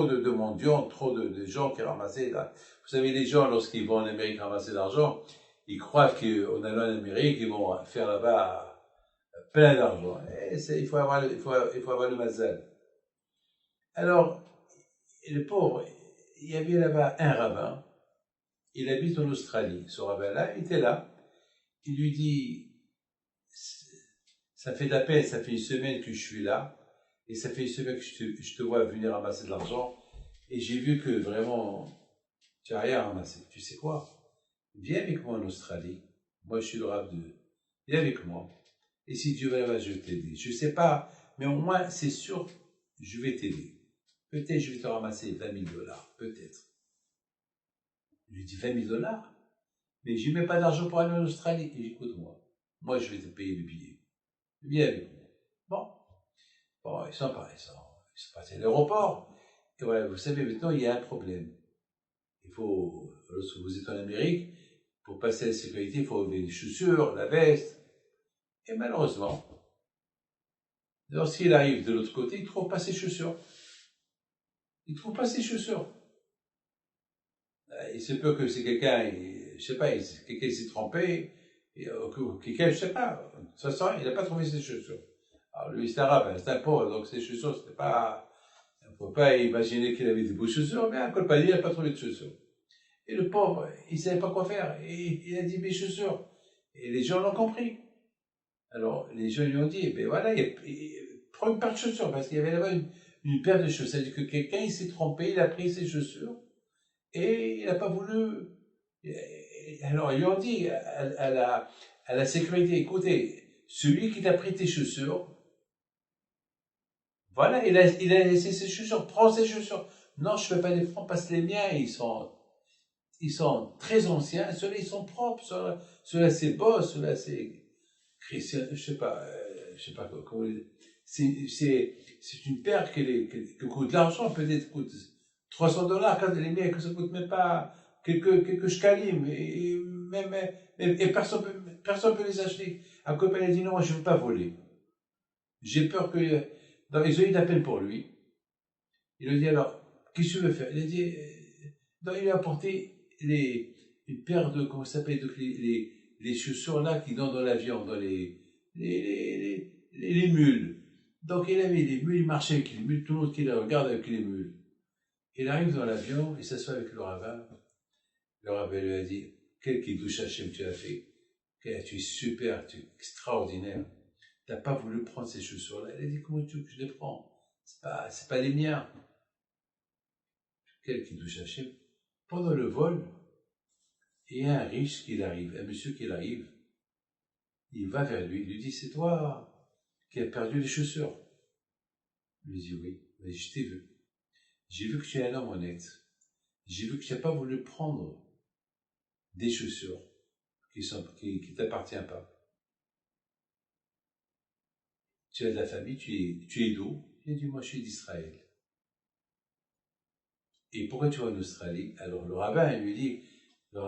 de mendiants, trop de gens qui ramassaient. Là. Vous savez, les gens, lorsqu'ils vont en Amérique ramasser de l'argent, ils croient qu'en allant en Amérique, ils vont faire là-bas plein d'argent. Et il faut avoir le mazal. Alors, le pauvre, il y avait là-bas un rabbin, il habite en Australie. Ce rabbin-là, il était là. Il lui dit, ça fait de la peine, ça fait une semaine que je suis là, et ça fait une semaine que je te vois venir ramasser de l'argent, et j'ai vu que vraiment, tu n'as rien à ramasser. Tu sais quoi? Viens avec moi en Australie. Moi, je suis le rabbin de... Viens avec moi. Et si Dieu va, je vais t'aider. Je ne sais pas, mais au moins, c'est sûr, je vais t'aider. Peut-être je vais te ramasser 20 000 dollars, peut-être. Je lui dis 20 000 dollars, mais je n'ai pas d'argent pour aller en Australie. Et écoute-moi, moi je vais te payer le billet. Viens avec moi. Bon, ils sont partis à l'aéroport. Et voilà, vous savez, maintenant il y a un problème. Il faut, lorsque vous êtes en Amérique, pour passer à la sécurité, il faut les chaussures, la veste. Et malheureusement, lorsqu'il arrive de l'autre côté, il ne trouve pas ses chaussures. Il ne trouve pas ses chaussures. Il se peut que c'est quelqu'un, je ne sais pas, quelqu'un s'est trompé, quelqu'un, je ne sais pas, de toute façon, il n'a pas trouvé ses chaussures. Alors lui, c'est arabe, c'est un pauvre, donc ses chaussures, c'était pas, il ne faut pas imaginer qu'il avait des beaux chaussures, mais à Colpani, il n'a pas trouvé de chaussures. Et le pauvre, il ne savait pas quoi faire, et il a dit mes chaussures. Et les gens l'ont compris. Alors, les gens lui ont dit, ben voilà, prends une paire de chaussures, parce qu'il y avait là-bas une paire de chaussures. C'est-à-dire que quelqu'un, il s'est trompé, il a pris ses chaussures, et il n'a pas voulu. Alors, ils lui ont dit à la sécurité, écoutez, celui qui t'a pris tes chaussures, voilà, il a laissé ses chaussures, prends ses chaussures. Non, je ne peux pas les prendre parce que les miens, ils sont très anciens, ceux-là, ils sont propres, ceux-là, c'est beau, ceux-là, c'est chrétien, je sais pas comment c'est une paire qui coûte de l'argent, peut-être coûte 300 dollars, quand les miens, que ça coûte même pas quelques shkalim, et personne peut les acheter. Un copain a dit non, moi je veux pas voler. J'ai peur que, donc ils ont eu de la peine pour lui. Il a dit alors, qu'est-ce que tu veux faire? Il a dit, donc il a apporté une paire de, comment ça s'appelle, les chaussures là qui donnent dans l'avion, dans les mules. Donc il avait les mules, il marchait avec les mules, tout le monde qui le regarde avec les mules. Il arrive dans l'avion, il s'assoit avec le rabbin. Le rabbin lui a dit, quel kiddush Hashem tu as fait? Tu es super, tu es extraordinaire. Tu n'as pas voulu prendre ces chaussures-là. Il a dit, comment tu veux que je les prends? C'est pas les miens. Quel kiddush Hashem? Pendant le vol, il y a un riche qui arrive, un monsieur qui arrive. Il va vers lui, il lui dit, c'est toi qui as perdu les chaussures. Il lui dit, oui, mais je t'ai vu. J'ai vu que tu es un homme honnête. J'ai vu que tu n'as pas voulu prendre des chaussures qui t'appartiennent pas. Tu as de la famille, tu es d'où? Il a dit, moi je suis d'Israël. Et pourquoi tu vas en Australie? Alors le rabbin lui dit, le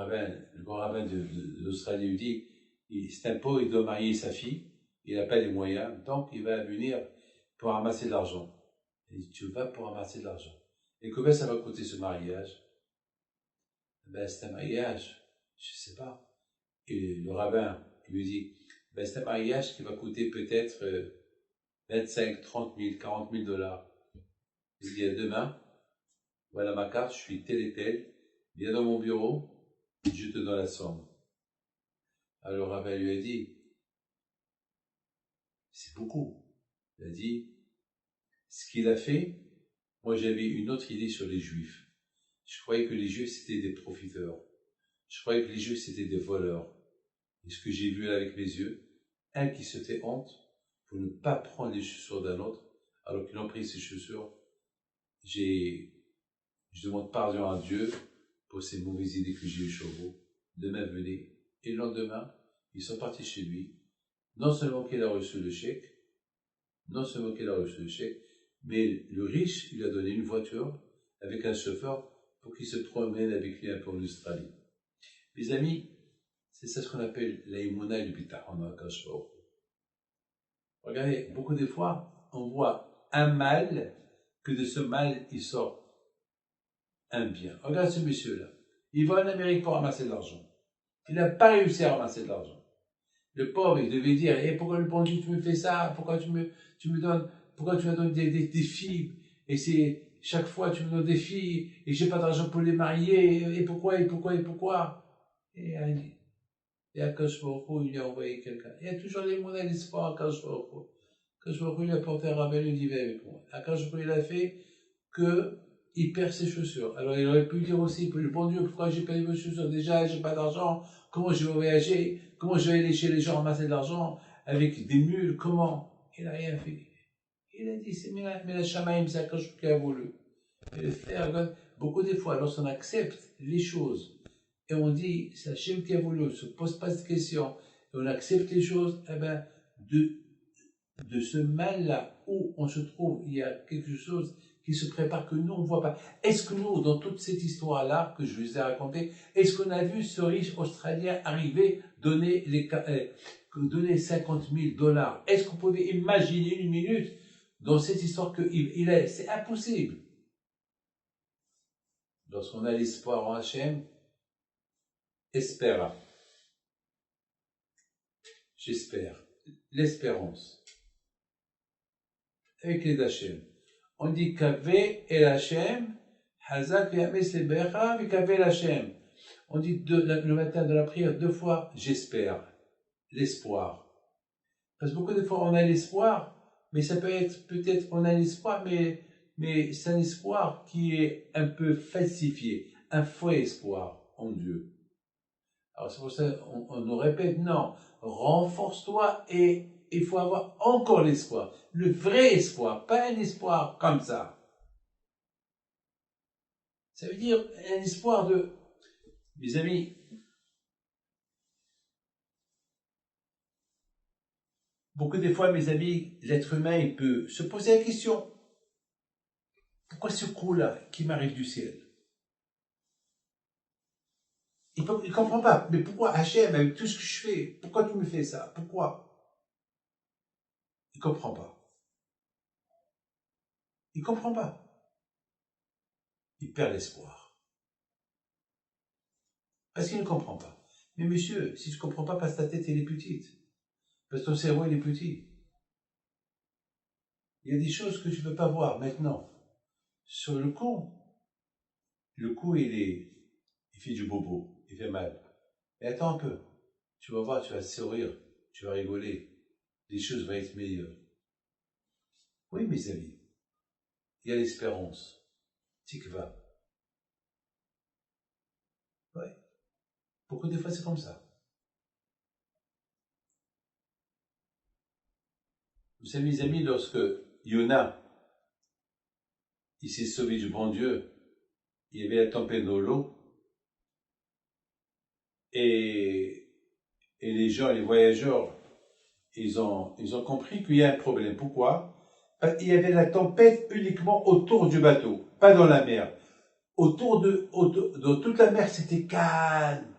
grand rabbin d'Australie lui dit, c'est un pauvre, il doit marier sa fille, il n'a pas les moyens, donc il va venir pour ramasser de l'argent. Il dit, tu vas pour ramasser de l'argent. Et combien ça va coûter ce mariage? Ben c'est un mariage, je ne sais pas. Et le rabbin lui dit, ben c'est un mariage qui va coûter peut-être 25, 30 000, 40 000 dollars. Il dit, demain, voilà ma carte, je suis tel et tel, viens dans mon bureau, je te donne la somme. Alors le rabbin lui a dit, c'est beaucoup. Il a dit, ce qu'il a fait, moi j'avais une autre idée sur les juifs. Je croyais que les juifs c'était des profiteurs. Je croyais que les juifs c'était des voleurs. Et ce que j'ai vu avec mes yeux, un qui se fait honte pour ne pas prendre les chaussures d'un autre, alors qu'ils ont pris ses chaussures. Je demande pardon à Dieu pour ces mauvaises idées que j'ai eues chez vous. Demain, venez. Et le lendemain, ils sont partis chez lui. Non seulement qu'il a reçu le chèque, mais le riche, il a donné une voiture avec un chauffeur pour qu'il se promène avec lui un peu en Australie. Mes amis, c'est ça ce qu'on appelle la imuna et le bitachon dans Akadosh Baruch Hu. Regardez, beaucoup de fois, on voit un mal, que de ce mal, il sort un bien. Regarde ce monsieur-là. Il va en Amérique pour ramasser de l'argent. Il n'a pas réussi à ramasser de l'argent. Le pauvre, il devait dire, pourquoi le bon Dieu, tu me fais ça? Pourquoi tu me donnes, pourquoi tu me donnes des filles? Et c'est, chaque fois, tu me donnes des filles, et j'ai pas d'argent pour les marier, et pourquoi? Et Akadosh Baruch Hu, il lui a envoyé quelqu'un. Il y a toujours les moyens d'espoir à Akadosh Baruch Hu. Akadosh Baruch Hu, il a porté un rabbin, il dit, viens avec moi. Akadosh Baruch Hu, il a fait il perd ses chaussures. Alors, il aurait pu dire aussi, le bon Dieu, pourquoi j'ai perdu mes chaussures? Déjà, j'ai pas d'argent. Comment je vais voyager? Comment je vais aller chez les gens ramasser de l'argent? Avec des mules? Comment? Il n'a rien fait. Il a dit, c'est la Shamaïm, c'est Akadosh Baruch Hu qui a voulu. Et le frère, beaucoup de fois, lorsqu'on accepte les choses, et on dit, c'est Hachem qui a voulu, on ne se pose pas de questions, et on accepte les choses, eh ben, de ce mal-là où on se trouve, il y a quelque chose qui se prépare que nous, on ne voit pas. Est-ce que nous, dans toute cette histoire-là, que je vous ai racontée, est-ce qu'on a vu ce riche Australien arriver, donner 50 000 $? Est-ce qu'on pouvait imaginer une minute dans cette histoire c'est impossible. Lorsqu'on a l'espoir en Hachem, espéra. J'espère. L'espérance. Avec les Hachem. On dit Kavé el Hachem, Hazak Yames Lebecha, mais Kavé el Hachem. On dit le matin de la prière 2 fois, j'espère. L'espoir. Parce que beaucoup de fois, on a l'espoir, mais ça peut être, peut-être, on a l'espoir, mais c'est un espoir qui est un peu falsifié. Un faux espoir en Dieu. Alors c'est pour ça qu'on nous répète, non, renforce-toi et il faut avoir encore l'espoir. Le vrai espoir, pas un espoir comme ça. Ça veut dire un espoir de... Mes amis, beaucoup de fois, mes amis, l'être humain, il peut se poser la question, pourquoi ce coup-là qui m'arrive du ciel? Il ne comprend pas. Mais pourquoi Hachem, avec tout ce que je fais, pourquoi tu me fais ça? Pourquoi? Il ne comprend pas. Il ne comprend pas. Il perd l'espoir. Parce qu'il ne comprend pas. Mais monsieur, si tu ne comprends pas, parce que ta tête, elle est petite. Parce que ton cerveau, il est petit. Il y a des choses que tu ne peux pas voir maintenant. Sur le coup, il fait du bobo, il fait mal. Mais attends un peu. Tu vas voir, tu vas sourire, tu vas rigoler. Les choses vont être meilleures. Oui, mes amis. Il y a l'espérance. Tikva. Oui. Beaucoup de fois, c'est comme ça. Vous savez, mes amis, lorsque Yona, il s'est sauvé du bon Dieu, il y avait la tempête dans l'eau, et les gens, les voyageurs, ils ont compris qu'il y a un problème. Pourquoi? Parce qu'il y avait la tempête uniquement autour du bateau, pas dans la mer. Dans toute la mer, c'était calme.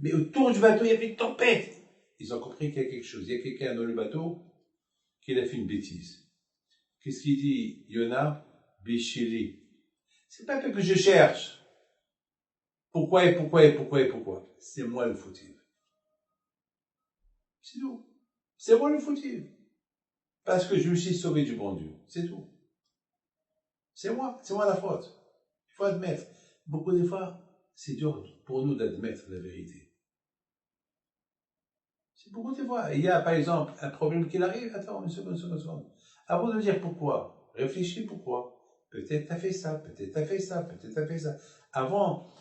Mais autour du bateau, il y avait une tempête. Ils ont compris qu'il y a quelque chose. Il y a quelqu'un dans le bateau qui a fait une bêtise. Qu'est-ce qu'il dit, Yona? Bichili. C'est pas que je cherche. Pourquoi? C'est moi le fautif. C'est tout. C'est moi le fautif. Parce que je me suis sauvé du bon Dieu. C'est tout. C'est moi la faute. Il faut admettre. Beaucoup de fois, c'est dur pour nous d'admettre la vérité. C'est beaucoup de fois. Il y a, par exemple, un problème qui arrive. Attends, une seconde. Avant de dire pourquoi, réfléchis pourquoi. Peut-être t'as fait ça, peut-être t'as fait ça. Avant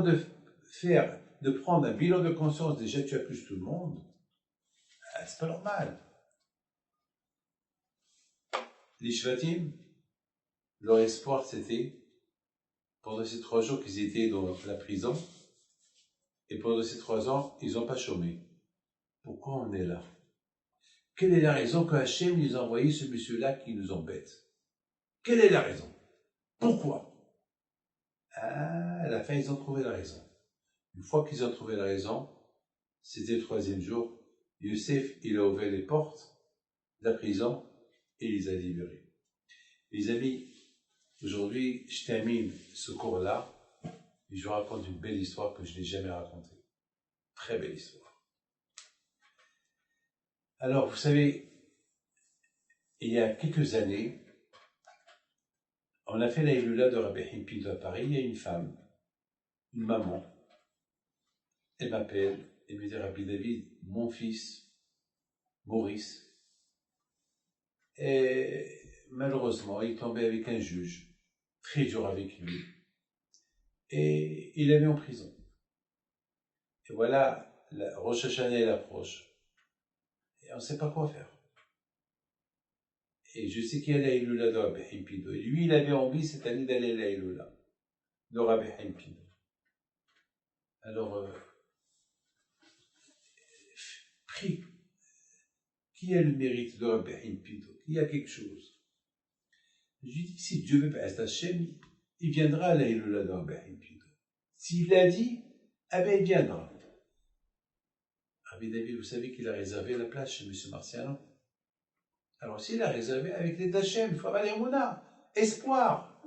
de prendre un bilan de conscience, déjà tu accuses tout le monde. C'est pas normal. Les Shvatim, leur espoir c'était pendant ces 3 jours qu'ils étaient dans la prison, et pendant ces 3 ans, ils n'ont pas chômé. Pourquoi on est là? Quelle est la raison que Hachem nous a envoyé ce monsieur-là qui nous embête? Quelle est la raison? Pourquoi? À la fin, ils ont trouvé la raison. Une fois qu'ils ont trouvé la raison, c'était le 3e jour, Youssef, il a ouvert les portes de la prison et il les a libérés. Les amis, aujourd'hui, je termine ce cours-là et je vous raconte une belle histoire que je n'ai jamais racontée. Très belle histoire. Alors, vous savez, il y a quelques années, on a fait la Iloula de Rabbi Haim Pinto à Paris. Il y a une femme, une maman, elle m'appelle et me dit: Rabbi David, mon fils, Maurice, et malheureusement, il tombait avec un juge, très dur avec lui, et il l'a mis en prison. Et voilà, la Rosh Hashanah elle approche, et on ne sait pas quoi faire. Et je sais qu'il y a la Iloula de Rabbi Haim Pinto, et lui, il avait envie cette année d'aller à la Iloula de Rabbi Haim Pinto. Alors, prie. Qui a le mérite de Rabbi Haim Pinto? Qui a quelque chose? Je lui dis, si Dieu veut pas être Hachem, il viendra à la Iloula de Rabbi Haim Pinto. S'il l'a dit, eh bien, il viendra. Rabbi David, vous savez qu'il a réservé la place chez M. Marciano? Alors, s'il a réservé avec les Hachem, il faut avoir les Mouna, espoir.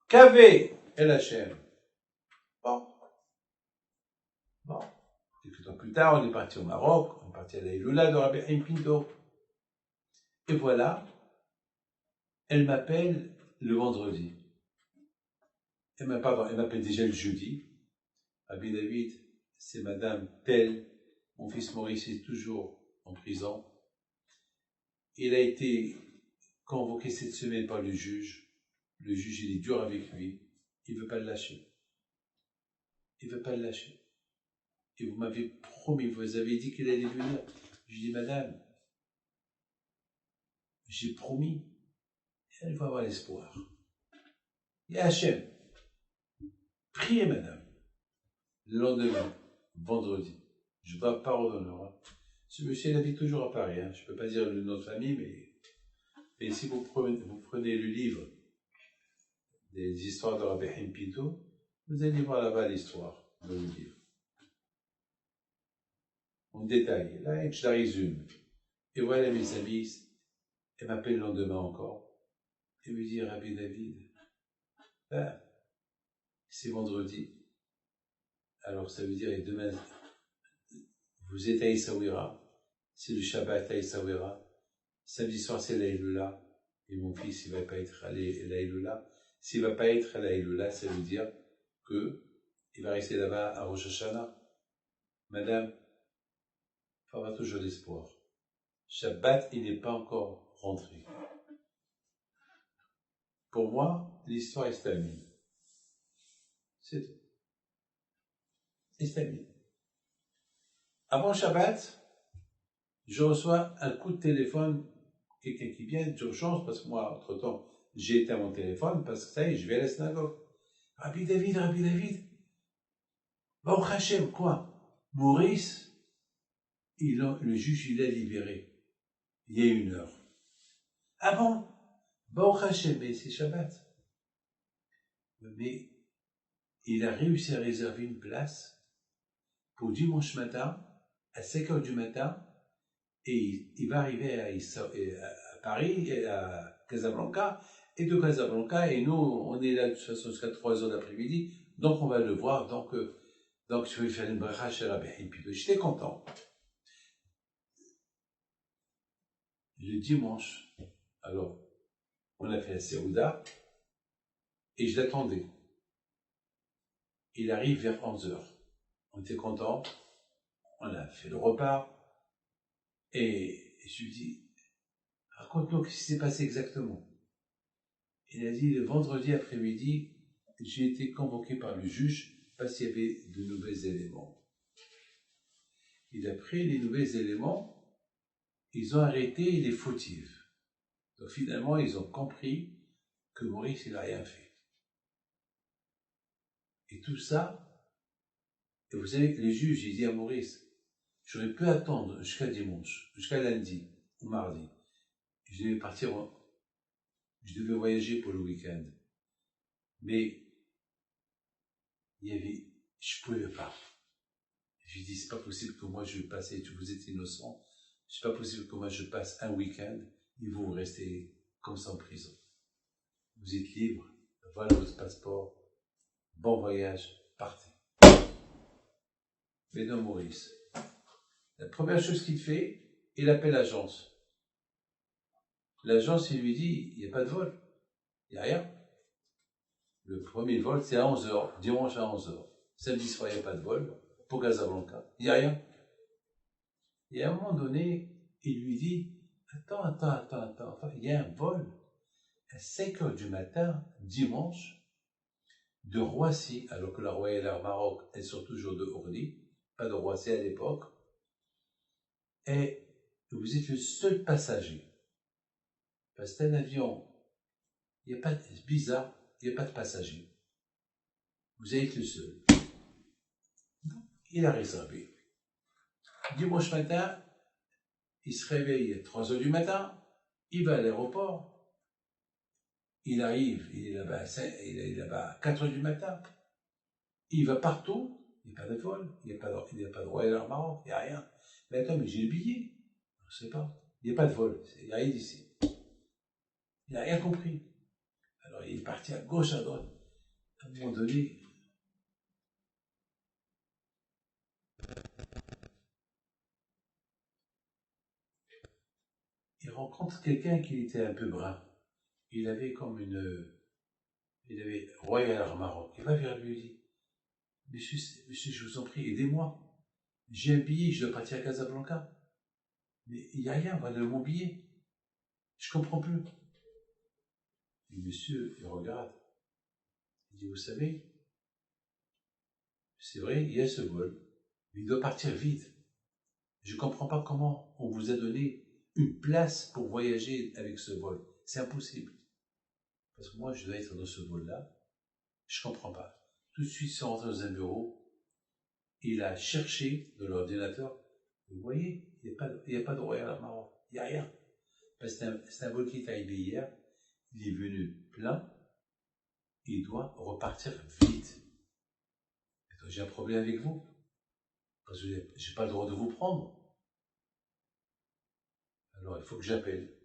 Qu'avait El Hachem? Bon. Quelques temps plus tard, on est parti au Maroc, on est parti à la Iloula de Rabbi Haim Pinto. Et voilà, elle m'appelle le vendredi. Elle m'appelle déjà le jeudi. Rabbi David, c'est madame telle, mon fils Maurice est toujours en prison. Il a été convoqué cette semaine par le juge. Le juge, il est dur avec lui. Il ne veut pas le lâcher. Il ne veut pas le lâcher. Et vous m'avez promis, vous avez dit qu'il allait venir. Je dis, madame, j'ai promis. Il faut avoir l'espoir. Et Hachem, priez, madame. Le lendemain, vendredi, je ne dois pas redonner. Ce monsieur, il habite toujours à Paris. Je ne peux pas dire le nom de famille, mais si vous prenez le livre des histoires de Rabbi Haim Pinto, vous allez voir là-bas l'histoire de le livre. En détail. Là, je la résume. Et voilà, mes amis, elle m'appelle le lendemain encore. Et me dit, Rabbi David, c'est vendredi. Alors, ça veut dire, et demain, vous êtes à Essaouira. C'est le Shabbat à Essaouira. Samedi soir, c'est la Iloula. Et mon fils, il ne va pas être à la Iloula. S'il ne va pas être à la Iloula, ça veut dire qu'il va rester là-bas à Rosh Hashanah. Madame, il faut avoir toujours l'espoir. Shabbat, il n'est pas encore rentré. Pour moi, l'histoire est terminée. C'est tout. C'est terminé. Avant Shabbat, je reçois un coup de téléphone, quelqu'un qui vient d'urgence, parce que moi, entre-temps, j'ai éteint mon téléphone, parce que ça y est, je vais à la synagogue. Rabbi David, Baruch Hashem, quoi? Maurice, le juge, il l'a libéré, il y a 1 heure. Ah bon? Baruch Hashem, mais c'est Shabbat. Mais il a réussi à réserver une place pour dimanche matin, à 5 heures du matin, et il va arriver à Paris, à Casablanca, et de Casablanca, et nous, on est là de toute façon jusqu'à 3 heures d'après-midi, donc on va le voir, donc je vais faire une bracha chez Rabbi Haim Pinto. J'étais content. Le dimanche, alors, on a fait la Séouda, et je l'attendais. Il arrive vers 11 heures. On était content, on a fait le repas, et je lui dis, raconte-nous ce qui s'est passé exactement. Il a dit, le vendredi après-midi, j'ai été convoqué par le juge parce qu'il y avait de nouveaux éléments. Et d'après les nouveaux éléments, ils ont arrêté les fautifs. Donc finalement, ils ont compris que Maurice, il n'a rien fait. Et tout ça, et vous savez que les juges, ils disent à Maurice, j'aurais pu attendre jusqu'à dimanche, jusqu'à lundi ou mardi. Je devais je devais voyager pour le week-end. Mais je ne pouvais pas. J'ai dit, c'est pas possible que moi je passe, vous êtes innocent, c'est pas possible que moi je passe un week-end et vous restez comme ça en prison. Vous êtes libre, voilà votre passeport, bon voyage, partez. Mais non, Maurice, la première chose qu'il fait, il appelle l'agence. L'agence, il lui dit, il n'y a pas de vol, il n'y a rien. Le premier vol, c'est à 11h, dimanche à 11h. Samedi soir, il n'y a pas de vol pour Casablanca, il n'y a rien. Et à un moment donné, il lui dit, attends, il y a un vol à 5h du matin, dimanche, de Roissy, alors que la Royal Air Maroc, elles sont toujours de Orly, pas de Roissy à l'époque, et vous êtes le seul passager. Parce que c'est un avion, c'est bizarre, il n'y a pas de passager. Vous êtes le seul. Il a réservé. Dimanche matin, il se réveille à 3h du matin, il va à l'aéroport, il arrive, il est là-bas à 4h du matin, il va partout, il n'y a pas de vol, il n'y a pas de Royal Air Maroc, il n'y a rien. Mais attends, mais j'ai le billet, je ne sais pas, il n'y a pas de vol, il n'y a rien d'ici. Il n'a rien compris. Alors il est parti à gauche, à droite. À un moment donné, il rencontre quelqu'un qui était un peu brun. Il avait Royal Air Maroc. Il va vers lui et dit, monsieur, je vous en prie, aidez-moi. J'ai un billet, je dois partir à Casablanca. Mais il n'y a rien, voilà mon billet. Je ne comprends plus. Et monsieur, il regarde. Il dit, vous savez, c'est vrai, il y a ce vol, mais il doit partir vite. Je ne comprends pas comment on vous a donné une place pour voyager avec ce vol. C'est impossible. Parce que moi, je dois être dans ce vol-là. Je ne comprends pas. Tout de suite, il est rentré dans un bureau. Il a cherché dans l'ordinateur. Vous voyez, il n'y a pas de Royal Air Maroc. Il n'y a rien. C'est un vol qui est arrivé hier. Il est venu plein. Il doit repartir vite. J'ai un problème avec vous. Parce que je n'ai pas le droit de vous prendre. Alors, il faut que j'appelle.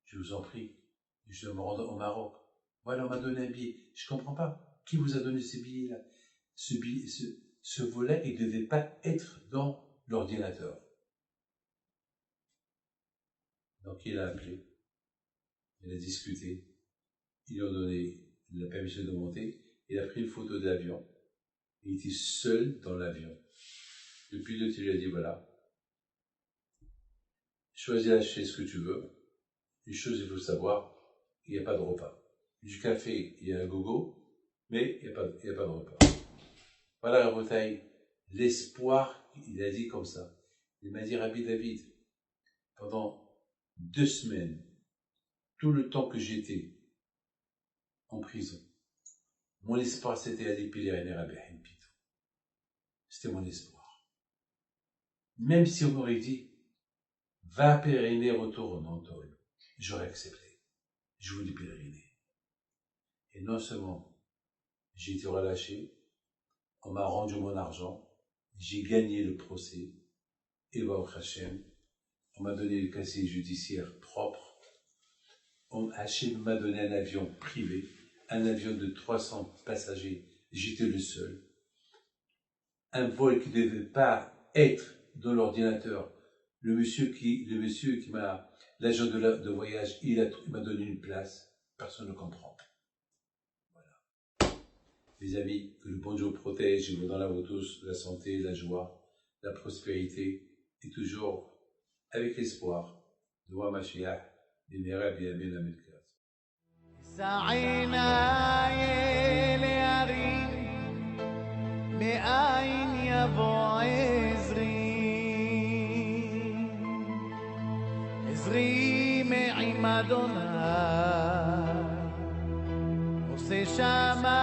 Je vous en prie. Je dois me rendre au Maroc. Voilà, on m'a donné un billet. Je ne comprends pas. Qui vous a donné ce billet-là? Ce volet, il ne devait pas être dans l'ordinateur. Donc, il a appelé. Il a discuté. Ils lui ont donné la permission de monter. Il a pris une photo de l'avion. Il était seul dans l'avion. Le pilote lui a dit, voilà, choisis d'acheter ce que tu veux. Une chose, il faut savoir, il n'y a pas de repas. Du café, il y a un gogo, mais il n'y a pas de repas. Voilà la bataille. L'espoir, il a dit comme ça. Il m'a dit, Rabbi David, pendant 2 semaines, tout le temps que j'étais en prison, mon espoir, c'était aller pèleriner à Pito. C'était mon espoir. Même si on m'aurait dit, va pèleriner, retourne en Antole, j'aurais accepté. Je voulais pèleriner. Et non seulement j'ai été relâché, on m'a rendu mon argent, j'ai gagné le procès, et Baruch Hashem, on m'a donné le casier judiciaire propre, Hashem m'a donné un avion privé, un avion de 300 passagers, j'étais le seul, un vol qui ne devait pas être dans l'ordinateur. Le monsieur qui m'a, l'agent de voyage, il m'a donné une place, personne ne comprend. Voilà. Mes amis, que le bon Dieu protège et vous donne à vous tous la santé, la joie, la prospérité, et toujours avec l'espoir de voir Mashiach, l'énéra bien bien Amilkaz. מאין יבוא עזרי מעם אדוני עושה שמים